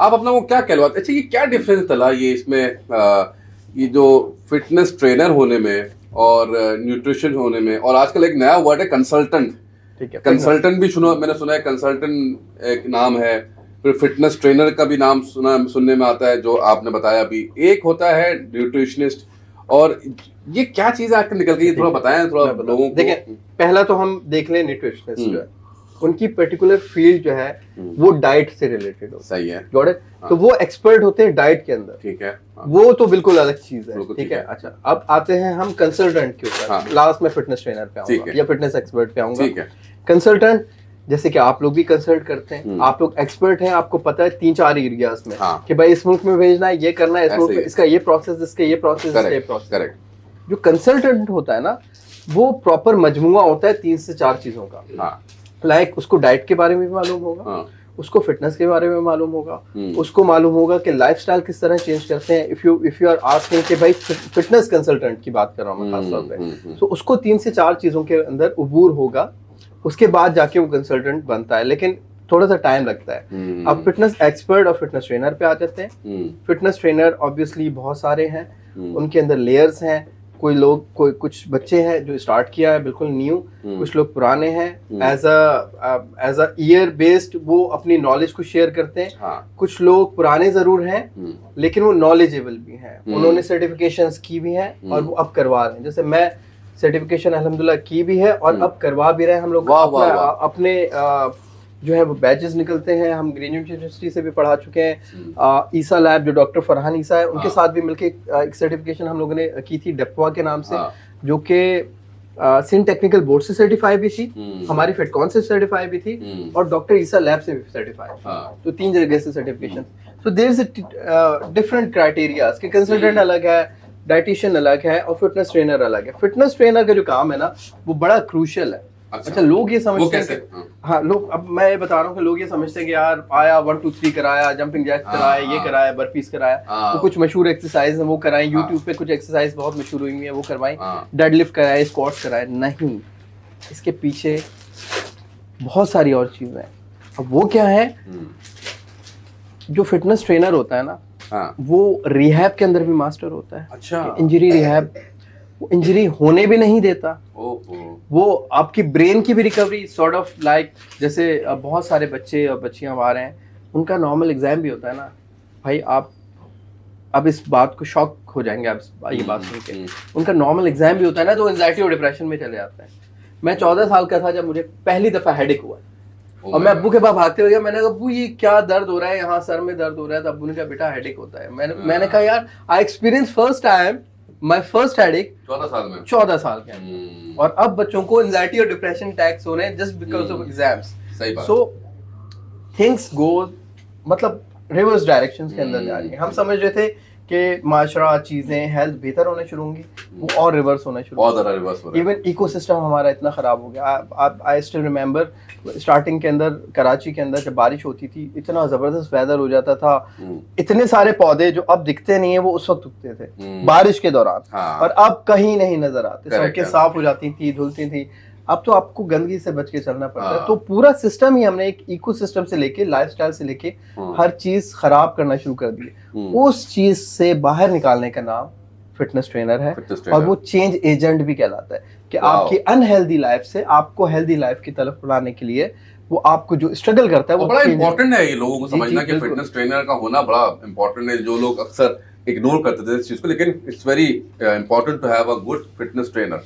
आप अपना वो क्या कहलवाते, अच्छा ये क्या डिफरेंस चला ये इसमें ये जो फिटनेस ट्रेनर होने में और न्यूट्रिशन होने में, और आजकल एक नया वर्ड है कंसल्टेंट। ठीक है, कंसल्टेंट भी मैंने सुना है, कंसल्टेंट एक नाम है, फिर फिटनेस ट्रेनर का भी नाम सुनने में आता है जो आपने बताया अभी, एक होता है न्यूट्रिशनिस्ट। और ये क्या चीज आकर निकल गई, थोड़ा बताएं थोड़ा लोगों को। देखिए, पहला तो हम देख लें न्यूट्रिशनिस्ट जो है, उनकी पर्टिकुलर फील्ड जो है वो डाइट से रिलेटेड हो। सही है। Got it? तो वो एक्सपर्ट होते हैं डाइट के अंदर। ठीक है। वो तो बिल्कुल अलग चीज है। बिल्कुल ठीक ठीक है। है। अच्छा, अब आते हैं हम कंसल्टेंट के ऊपर। लास्ट में फिटनेस ट्रेनर पे ठीक आऊंगा है। या फिटनेस एक्सपर्ट पे आऊंगा। ठीक है। कंसल्टेंट, जैसे कि आप लोग भी कंसल्ट करते हैं, आप लोग एक्सपर्ट हैं, आपको पता है 3-4 एरियाज में कि भाई इस मुल्क में भेजना है, ये करना है, इस मुल्क में इसका ये प्रोसेस, इसका ये प्रोसेस, इसका ये प्रोसेस। करेक्ट। जो कंसल्टेंट होता है ना, वो प्रॉपर मजमुआ होता है 3 से 4 चीजों का। लाइक उसको डाइट के बारे में भी मालूम होगा, उसको फिटनेस के बारे में मालूम होगा, उसको मालूम होगा कि लाइफस्टाइल किस तरह चेंज करते हैं। इफ यू आर आस्किंग कि भाई फिटनेस कंसल्टेंट की बात कर रहा हूँ मैं खास तौर पे, तो उसको 3 से 4 चीजों के अंदर उबूर होगा, उसके बाद जाके वो कंसल्टेंट बनता है। लेकिन थोड़ा सा टाइम लगता है। अब फिटनेस एक्सपर्ट और फिटनेस ट्रेनर पे आ जाते हैं। फिटनेस ट्रेनर ऑब्वियसली बहुत सारे हैं, उनके अंदर लेयर्स हैं। कुछ बच्चे हैं जो स्टार्ट किया है बिल्कुल न्यू, कुछ लोग पुराने हैं, एज अ ईयर बेस्ड वो अपनी नॉलेज को शेयर करते हैं। कुछ लोग पुराने जरूर हैं लेकिन वो नॉलेजेबल भी हैं, उन्होंने सर्टिफिकेशंस की भी हैं और वो अब करवा रहे हैं। जैसे मैं सर्टिफिकेशन अल्हम्दुलिल्लाह की भी है और अब करवा भी रहे हैं हम लोग। अपने जो है वो बैचेस निकलते हैं। हम ग्रेजुएट यूनिवर्सिटी से भी पढ़ा चुके हैं। ईसा लैब, जो डॉक्टर फरहान ईसा है, उनके साथ भी मिलके एक सर्टिफिकेशन हम लोगों ने की थी डेप्वा के नाम से, जो कि सिंध टेक्निकल बोर्ड से सर्टिफाई भी थी, हमारी फिटकॉन से सर्टिफाई भी थी और डॉक्टर ईसा लैब से भी सर्टिफाई। तो 3 जगह से सर्टिफिकेशन। तो देयर इज डिफरेंट क्राइटेरियाज कि कंसल्टेंट अलग है, डाइटिशियन अलग है और फिटनेस ट्रेनर अलग है। फिटनेस ट्रेनर का जो काम है ना, वो बड़ा क्रूशियल है। अच्छा, लोग ये समझते हैं कि हाँ, लोग, अब मैं ये बता रहा हूँ कि लोग ये समझते हैं कि यार आया 1 2 3 कराया, जंपिंग जैक कराया, ये कराया, बर्पीज कराया, तो कुछ मशहूर एक्सरसाइज है वो कराएं। यूट्यूब पे कुछ एक्सरसाइज बहुत मशहूर हुई है वो करवाएं, डेडलिफ्ट कराए, स्क्वाट्स कराए। नहीं, इसके पीछे बहुत सारी और चीजें हैं। अब वो क्या है, जो फिटनेस ट्रेनर होता है ना, वो रिहैब के अंदर भी मास्टर होता है। अच्छा। इंजरी रिहैब, इंजरी होने भी नहीं देता। वो आपकी ब्रेन की भी रिकवरी, सॉर्ट ऑफ लाइक, जैसे बहुत सारे बच्चे और बच्चियां आ रहे हैं, उनका नॉर्मल एग्जाम भी होता है ना भाई। आप अब इस बात को शॉक हो जाएंगे आप ये बात सुन के, उनका नॉर्मल एग्जाम भी होता है ना, तो एंजाइटी और डिप्रेशन में चले जाते हैं। मैं 14 साल का था जब मुझे पहली दफा हेडेक हुआ और मैं अब्बू के पास भागते हुए गया। मैंने कहा अब्बू ये क्या दर्द हो रहा है, यहाँ सर में दर्द हो रहा है। तो अब्बू ने कहा बेटा हेडेक होता है। मैंने कहा यार I experience first time my first headache 14 साल के। और अब बच्चों को एंजाइटी और डिप्रेशन अटैक्स हो रहे हैं just because of exams. So things go, मतलब रिवर्स डायरेक्शंस के अंदर जा रही है। हम समझ रहे थे कि माशरा, चीजें, हेल्थ बेहतर होने शुरू होंगी, वो और रिवर्स होना शुरू हो गया। इवन इकोसिस्टम हमारा इतना खराब हो गया। आई स्टिल रिमेंबर स्टार्टिंग के अंदर कराची के अंदर जब बारिश होती थी, इतना जबरदस्त वेदर हो जाता था, इतने सारे पौधे जो अब दिखते नहीं है वो उस वक्त उगते थे बारिश के दौरान। और अब कहीं नहीं नजर आते, सड़कें साफ हो जाती थी, धुलती थी। अब तो आपको गंदगी से बच के चलना पड़ता है। तो पूरा सिस्टम ही हमने एक इकोसिस्टम से लेके, लाइफस्टाइल से लेके हर चीज खराब करना शुरू कर दी। उस चीज से बाहर निकालने का नाम फिटनेस ट्रेनर है। और वो चेंज एजेंट भी कहलाता है कि आपकी अनहेल्दी लाइफ से आपको हेल्दी लाइफ की तरफ बढ़ाने के लिए वो आपको जो स्ट्रगल करता है वो बड़ा इंपॉर्टेंट है। ये लोगों को समझना कि फिटनेस ट्रेनर का होना बड़ा इंपॉर्टेंट है। जो लोग अक्सर इग्नोर करते थे इस चीज को, लेकिन it's very important to have a good fitness trainer.